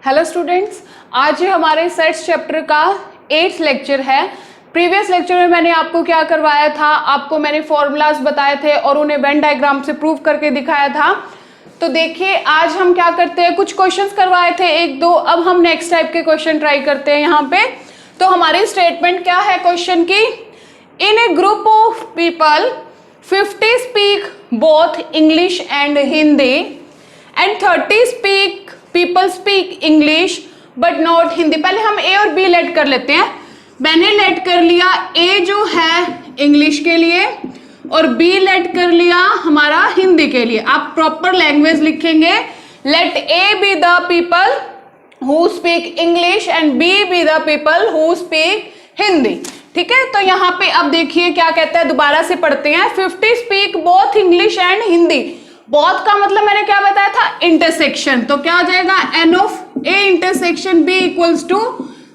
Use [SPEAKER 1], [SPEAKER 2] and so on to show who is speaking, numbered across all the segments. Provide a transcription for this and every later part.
[SPEAKER 1] Hello students, आज हमारे sets chapter का 8th लेक्चर है। प्रीवियस लेक्चर में मैंने आपको क्या करवाया था, आपको मैंने फॉर्मूलाज बताए थे और उन्हें वेन डायग्राम से प्रूव करके दिखाया था। तो देखिए आज हम क्या करते हैं, कुछ क्वेश्चंस करवाए थे एक दो, अब हम नेक्स्ट टाइप के क्वेश्चन ट्राई करते हैं यहाँ पे। तो हमारी स्टेटमेंट क्या है क्वेश्चन की, in a group of people 50 speak both English and Hindi and 30 people speak English but not Hindi. पहले हम ए और बी लेट कर लेते हैं। मैंने लेट कर लिया ए जो है इंग्लिश के लिए और बी लेट कर लिया हमारा हिंदी के लिए। आप प्रॉपर लैंग्वेज लिखेंगे, let A be the people who speak English and B be the people who speak Hindi. ठीक है, तो यहाँ पे अब देखिए क्या कहता है, दोबारा से पढ़ते हैं। 50 speak both English and Hindi. Both का मतलब मैंने क्या बताया था, इंटरसेक्शन। तो क्या हो जाएगा, n of A intersection B equals to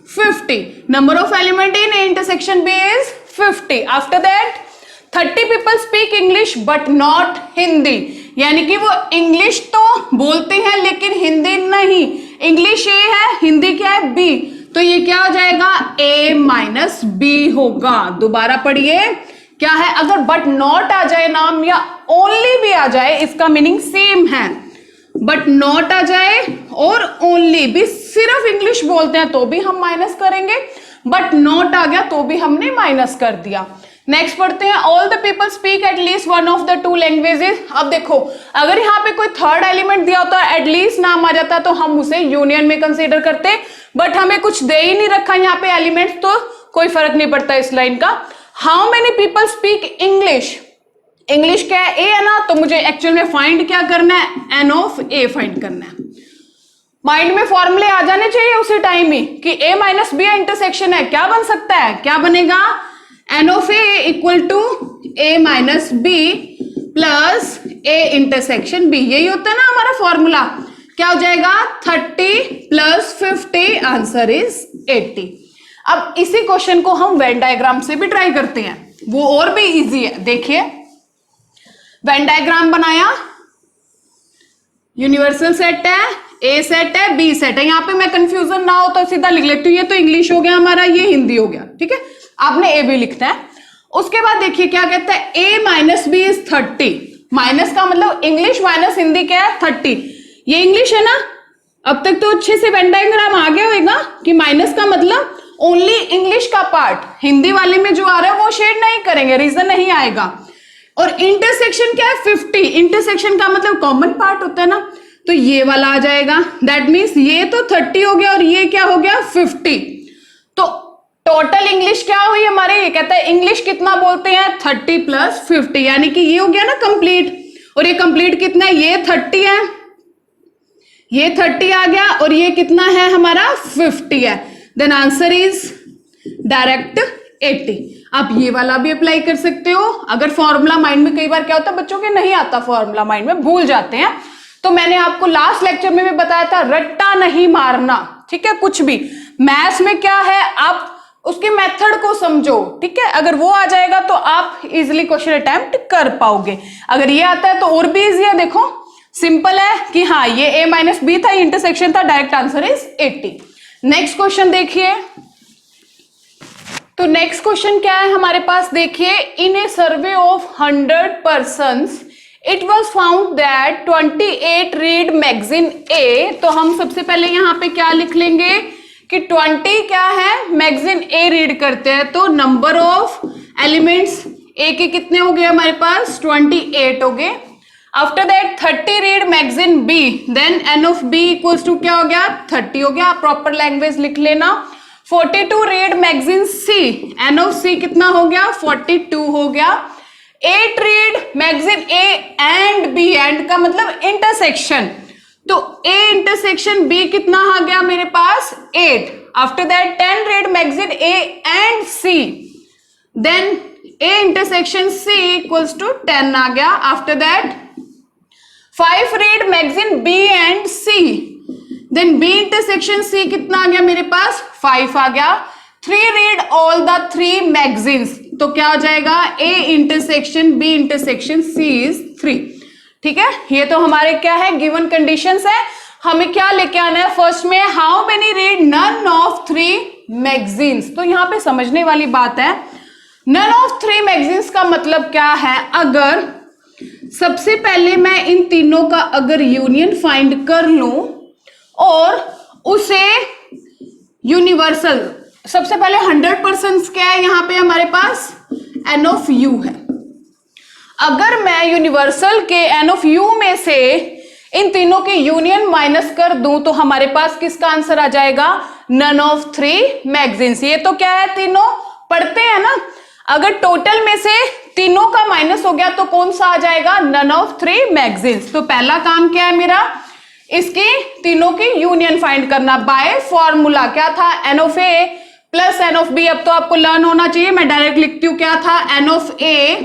[SPEAKER 1] 50। Number of element in A intersection B is 50। After that 30 people speak English but not Hindi, यानी कि वो इंग्लिश तो बोलते हैं लेकिन हिंदी नहीं। इंग्लिश ए है, हिंदी क्या है, बी। तो ये क्या हो जाएगा, a माइनस बी होगा। दोबारा पढ़िए क्या है, अगर बट नॉट आ जाए नाम या ओनली भी आ जाए, इसका मीनिंग सेम है। बट नॉट आ जाए और ओनली भी, सिर्फ इंग्लिश बोलते हैं तो भी हम माइनस करेंगे, बट नॉट आ गया तो भी हमने माइनस कर दिया। नेक्स्ट पढ़ते हैं, all the people speak at least one of the two languages. अब देखो अगर यहाँ पे कोई थर्ड एलिमेंट दिया होता है, एटलीस्ट नाम आ जाता तो हम उसे यूनियन में कंसीडर करते, बट हमें कुछ दे ही नहीं रखा यहाँ पे एलिमेंट्स, तो कोई फर्क नहीं पड़ता इस लाइन का। How many people speak English, English क्या है, ए है ना, तो मुझे एक्चुअल में फाइंड क्या करना है, एन ऑफ ए फाइंड करना है। माइंड में फॉर्मूले आ जाने चाहिए उसी टाइम ही कि ए माइनस बी इंटरसेक्शन है। क्या बन सकता है, क्या बनेगा, n of A equal to A minus B plus A intersection B. यही होता है ना हमारा फॉर्मूला। क्या हो जाएगा, 30 प्लस 50, आंसर इज 80। अब इसी क्वेश्चन को हम वेन डायग्राम से भी ट्राई करते हैं, वो और भी इजी है। देखिए वेन डायग्राम बनाया, यूनिवर्सल सेट है, ए सेट है, बी सेट है। यहाँ पे मैं कंफ्यूजन ना हो तो सीधा लिख लेती हूँ, ये तो इंग्लिश हो गया हमारा, ये हिंदी हो गया। ठीक है, आपने ए भी लिखना है। उसके बाद देखिए क्या कहता है, ए माइनस बी इज 30। माइनस का मतलब इंग्लिश माइनस हिंदी क्या है, 30। ये इंग्लिश है ना, अब तक तो अच्छे से वेन डायग्राम आ गया होगा कि माइनस का मतलब ओनली इंग्लिश का पार्ट, हिंदी वाले में जो आ रहा है वो शेड नहीं करेंगे, रीजन नहीं आएगा। और इंटरसेक्शन क्या है, 50। इंटरसेक्शन का मतलब कॉमन पार्ट होता है ना, तो ये वाला आ जाएगा। दैट मीन्स ये तो 30 हो गया और ये क्या हो गया, 50। तो टोटल इंग्लिश क्या हुई हमारे, ये कहता है इंग्लिश कितना बोलते हैं, 30 प्लस 50, यानी कि ये हो गया ना कंप्लीट। और ये कंप्लीट कितना है, ये 30 है, ये 30 आ गया और ये कितना है हमारा, 50 है। Then answer is direct 80। आप ये वाला भी अप्लाई कर सकते हो। अगर फॉर्मूला माइंड में, कई बार क्या होता है बच्चों के नहीं आता फॉर्मूला, माइंड में भूल जाते हैं, तो मैंने आपको लास्ट लेक्चर में भी बताया था, रट्टा नहीं मारना। ठीक है, कुछ भी मैथ्स में क्या है, आप उसके मेथड को समझो। ठीक है, अगर वो आ जाएगा तो आप इजिली क्वेश्चन अटेम्प्ट कर पाओगे। अगर ये आता है तो और भी इजी है। देखो सिंपल है कि हाँ ये ए माइनस बी था, इंटरसेक्शन था, direct answer is 80। Next question देखिए, तो नेक्स्ट क्वेश्चन क्या है हमारे पास, देखिए in a survey of 100 persons it was found that 28 read magazine A. तो हम सबसे पहले यहाँ पे क्या लिख लेंगे कि 20 क्या है, मैगजीन ए रीड करते हैं। तो नंबर ऑफ एलिमेंट्स ए के कितने हो गए हमारे पास, 28 हो गए। After that 30 read magazine B, then n of B equals to क्या हो गया, 30 हो गया। आप प्रॉपर लैंग्वेज लिख लेना। 42 read magazine C, n of C कितना हो गया, 42 हो गया। 8 read magazine A and B, and का मतलब इंटरसेक्शन, तो ए इंटरसेक्शन बी कितना आ गया मेरे पास, 8। After that 10 read magazine A and C, then A intersection C equals to 10 आ गया। After that 5 read magazine B and C, then B intersection C कितना आ गया मेरे पास, 5 आ गया। 3 रीड ऑल द 3 मैगजीन्स, तो क्या हो जाएगा, A intersection B intersection C is 3। ठीक है, ये तो हमारे क्या है, गिवन कंडीशंस है। हमें क्या लेके आना है फर्स्ट में, how many read none of 3 magazines. तो यहां पे समझने वाली बात है, नन ऑफ 3 मैगजीन्स का मतलब क्या है, अगर सबसे पहले मैं इन तीनों का अगर यूनियन फाइंड कर लूं और उसे यूनिवर्सल, सबसे पहले 100% क्या है यहां पे हमारे पास, एन ऑफ यू है। अगर मैं यूनिवर्सल के एन ऑफ यू में से इन तीनों के यूनियन माइनस कर दूं तो हमारे पास किसका आंसर आ जाएगा, नन ऑफ 3 मैगजीन्स। ये तो क्या है, तीनों पढ़ते हैं ना, अगर टोटल में से तीनों का माइनस हो गया तो कौन सा आ जाएगा, नन ऑफ 3 मैगजीन्स। तो पहला काम क्या है मेरा, इसकी तीनों की यूनियन फाइंड करना बाय फॉर्मूला, क्या था, n of A plus n of B. अब तो आपको लर्न होना चाहिए, मैं डायरेक्ट लिखती हूं, क्या था, n of A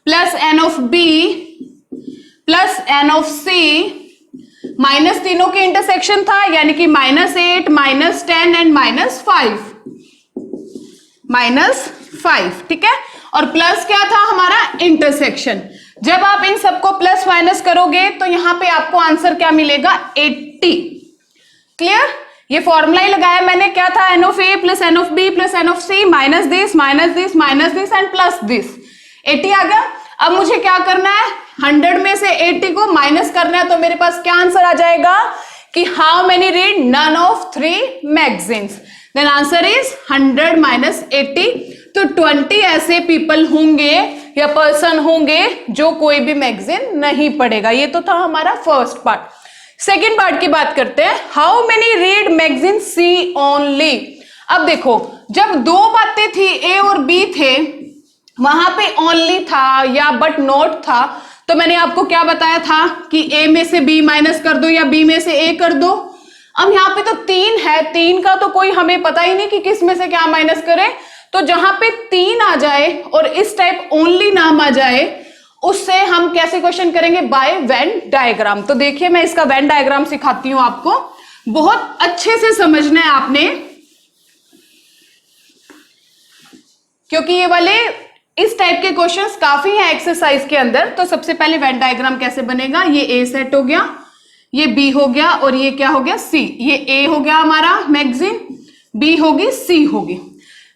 [SPEAKER 1] plus n of B plus n of C minus तीनों के इंटरसेक्शन था, यानी कि -8 -10 एंड -5, ठीक है, और प्लस क्या था हमारा, इंटरसेक्शन। जब आप इन सबको प्लस माइनस करोगे तो यहां पे आपको आंसर क्या मिलेगा, 80। क्लियर, ये फॉर्मूला ही लगाया मैंने, क्या था, n of A plus n of B plus n of C minus this and plus this, 80 आ गया। अब मुझे क्या करना है, 100 में से 80 को माइनस करना है, तो मेरे पास क्या आंसर आ जाएगा कि how many read none of 3 magazines, then answer is 100 minus 80। तो 20 ऐसे पीपल होंगे या पर्सन होंगे जो कोई भी मैगजीन नहीं पढ़ेगा। ये तो था हमारा फर्स्ट पार्ट। सेकेंड पार्ट की बात करते हैं, how many read magazine C only. अब देखो, जब दो बातें थी, ए और बी थे, वहां पे ओनली था या बट नॉट था, तो मैंने आपको क्या बताया था कि ए में से बी माइनस कर दो या बी में से ए कर दो। अब यहाँ पे तो 3 है, 3 का तो कोई हमें पता ही नहीं कि किस में से क्या माइनस करें, तो जहां पे 3 आ जाए और इस टाइप ओनली नाम आ जाए, उससे हम कैसे क्वेश्चन करेंगे, बाय वेन डायग्राम। तो देखिए मैं इसका वेन डायग्राम सिखाती हूं आपको, बहुत अच्छे से समझना है आपने, क्योंकि ये वाले इस टाइप के क्वेश्चंस काफी हैं एक्सरसाइज के अंदर। तो सबसे पहले वेन डायग्राम कैसे बनेगा, ये ए सेट हो गया, ये बी हो गया और ये क्या हो गया, सी। ये ए हो गया हमारा मैगजीन, बी होगी, सी होगी।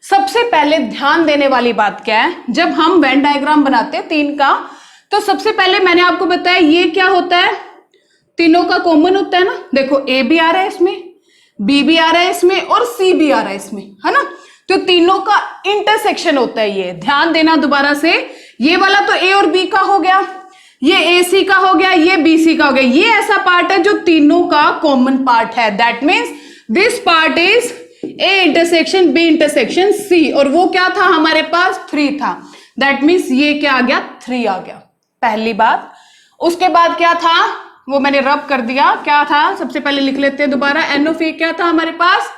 [SPEAKER 1] सबसे पहले ध्यान देने वाली बात क्या है, जब हम वेन डायग्राम बनाते हैं 3 का, तो सबसे पहले मैंने आपको बताया ये क्या होता है, तीनों का कॉमन होता है ना। देखो ए भी आ रहा है इसमें, बी भी आ रहा है इसमें और सी भी आ रहा है इसमें, है ना। तो तीनों का इंटरसेक्शन होता है ये, ध्यान देना दोबारा से। ये वाला तो ए और बी का हो गया, ये ए सी का हो गया, ये बी सी का हो गया। ये ऐसा पार्ट है जो तीनों का कॉमन पार्ट है, that means this part is A intersection B intersection C, और वो क्या था हमारे पास, 3 था, दैट मीन्स ये क्या आ गया, 3 आ गया, पहली बात। उसके बाद क्या था, वो मैंने रब कर दिया, क्या था, सबसे पहले लिख लेते हैं दोबारा। एन ऑफ ए क्या था हमारे पास,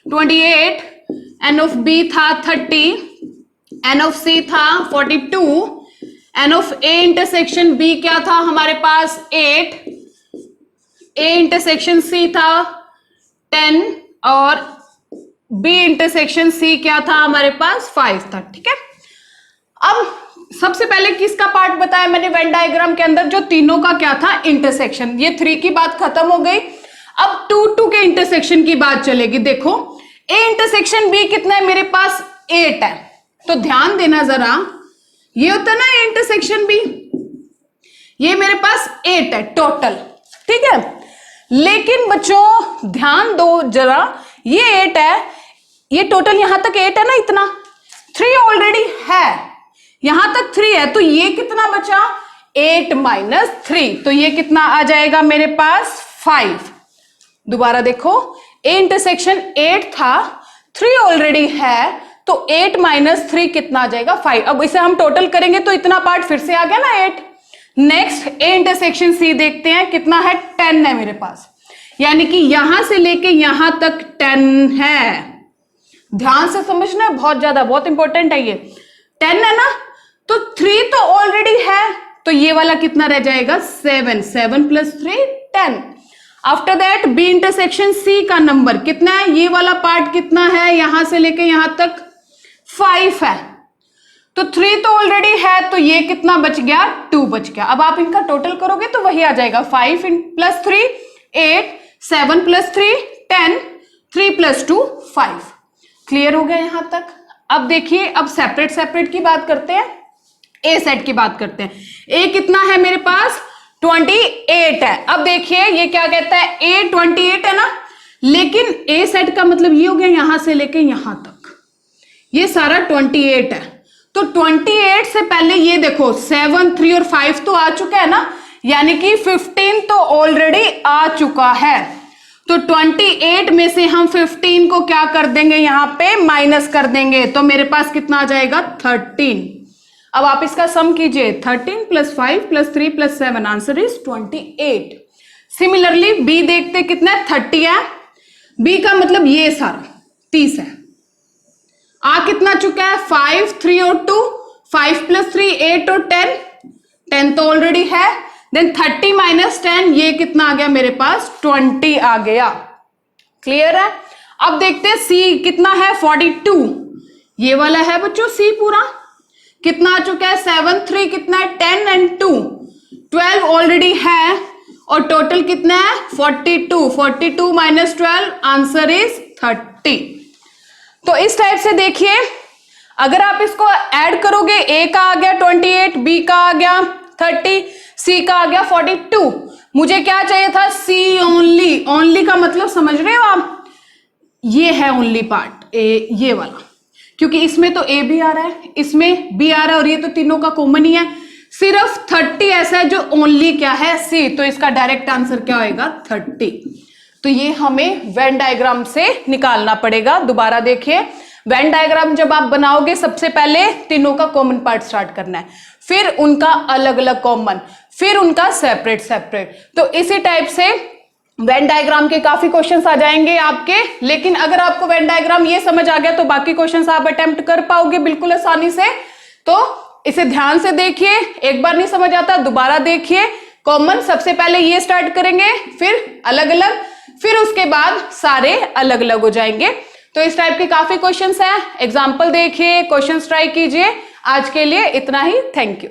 [SPEAKER 1] 28, एन ऑफ बी था 30, एन ऑफ सी था 42, n of A intersection B क्या था हमारे पास 8, ए इंटरसेक्शन सी था 10 और बी इंटरसेक्शन सी क्या था हमारे पास 5 था, ठीक है। अब सबसे पहले किसका पार्ट बताया मैंने वेन डायग्राम के अंदर, जो तीनों का क्या था, इंटरसेक्शन। ये 3 की बात खत्म हो गई, अब 2 के इंटरसेक्शन की बात चलेगी। देखो ए इंटरसेक्शन बी कितना है मेरे पास, 8 है, तो ध्यान देना जरा, ये होता है ना ए इंटरसेक्शन बी, ये मेरे पास 8 है टोटल, ठीक है। लेकिन बच्चों ध्यान दो जरा, ये 8 है, ये टोटल यहां तक 8 है ना, इतना 3 ऑलरेडी है, यहां तक 3 है, तो ये कितना बचा, 8 माइनस 3, तो ये कितना आ जाएगा मेरे पास 5। दोबारा देखो, ए इंटरसेक्शन 8 था, 3 ऑलरेडी है, तो 8 माइनस 3 कितना आ जाएगा, 5। अब इसे हम टोटल करेंगे तो इतना पार्ट फिर से आ गया ना 8। नेक्स्ट ए इंटरसेक्शन सी देखते हैं, कितना है, 10 है मेरे पास, यानी कि यहां से लेके यहां तक 10 है। ध्यान से समझना है, बहुत ज्यादा बहुत इंपॉर्टेंट है ये, 10 है ना, तो 3 तो ऑलरेडी है, तो ये वाला कितना रह जाएगा, 7, 7 plus 3 10। After that B intersection C का नंबर कितना है, ये वाला पार्ट कितना है, यहां से लेके यहां तक 5 है, तो 3 तो ऑलरेडी है, तो ये कितना बच गया, 2 बच गया। अब आप इनका टोटल करोगे तो वही आ जाएगा, 5 प्लस 3 8, 7 + 3 10, 3 + 2 5। क्लियर हो गया यहां तक? अब देखिए, अब सेपरेट सेपरेट की बात करते हैं, ए सेट की बात करते हैं। ए कितना है मेरे पास? 28 है। अब देखिए ये क्या कहता है, ए 28 है ना, लेकिन ए सेट का मतलब ये हो गया यहां से लेके यहां तक, ये सारा 28 है। तो 28 से पहले ये देखो 7, 3 और 5 तो आ चुका है ना, यानी कि 15 तो ऑलरेडी आ चुका है। तो 28 में से हम 15 को क्या कर देंगे, यहां पे माइनस कर देंगे, तो मेरे पास कितना आ जाएगा? 13। अब आप इसका सम कीजिए, 13 + 5 + 3 + 7, आंसर इज 28। सिमिलरली बी देखते कितना है, 30 है। बी का मतलब ये सारा 30 है। आ कितना चुका है? 5, 3 और 2, 5 + 3 8 और 10, 10 तो ऑलरेडी है। देन 30 - 10, ये कितना आ गया मेरे पास? 20 आ गया। क्लियर है? अब देखते हैं सी कितना है, 42। ये वाला है बच्चों सी पूरा, कितना आ चुका है? 7, 3 कितना है? 10 और 2 12 ऑलरेडी है, और टोटल कितना है? 42। 42 - 12, आंसर इज 30। तो इस टाइप से देखिए, अगर आप इसको ऐड करोगे, ए का आ गया 28, बी का आ गया 30, सी का आ गया 42। मुझे क्या चाहिए था? सी ओनली। ओनली का मतलब समझ रहे हो आप? ये है ओनली पार्ट ए, ये वाला, क्योंकि इसमें तो ए भी आ रहा है, इसमें बी आ रहा है, और ये तो तीनों का कॉमन ही है। सिर्फ 30 ऐसा है जो ओनली क्या है? सी। तो इसका डायरेक्ट आंसर क्या होएगा? 30। तो ये हमें वेन डायग्राम से निकालना पड़ेगा। दोबारा देखिए, वेन डायग्राम जब आप बनाओगे, सबसे पहले तीनों का कॉमन पार्ट स्टार्ट करना है, फिर उनका अलग अलग कॉमन, फिर उनका सेपरेट सेपरेट। तो इसी टाइप से वेन डायग्राम के काफी क्वेश्चंस आ जाएंगे आपके। लेकिन अगर आपको वेन डायग्राम ये समझ आ गया तो बाकी क्वेश्चंस आप अटेम्प्ट कर पाओगे बिल्कुल आसानी से। तो इसे ध्यान से देखिए, एक बार नहीं समझ आता दोबारा देखिए। कॉमन सबसे पहले ये स्टार्ट करेंगे, फिर अलग अलग, फिर उसके बाद सारे अलग अलग हो जाएंगे। तो इस टाइप के काफी क्वेश्चंस हैं, एग्जाम्पल देखिए, क्वेश्चंस ट्राई कीजिए। आज के लिए इतना ही, थैंक यू।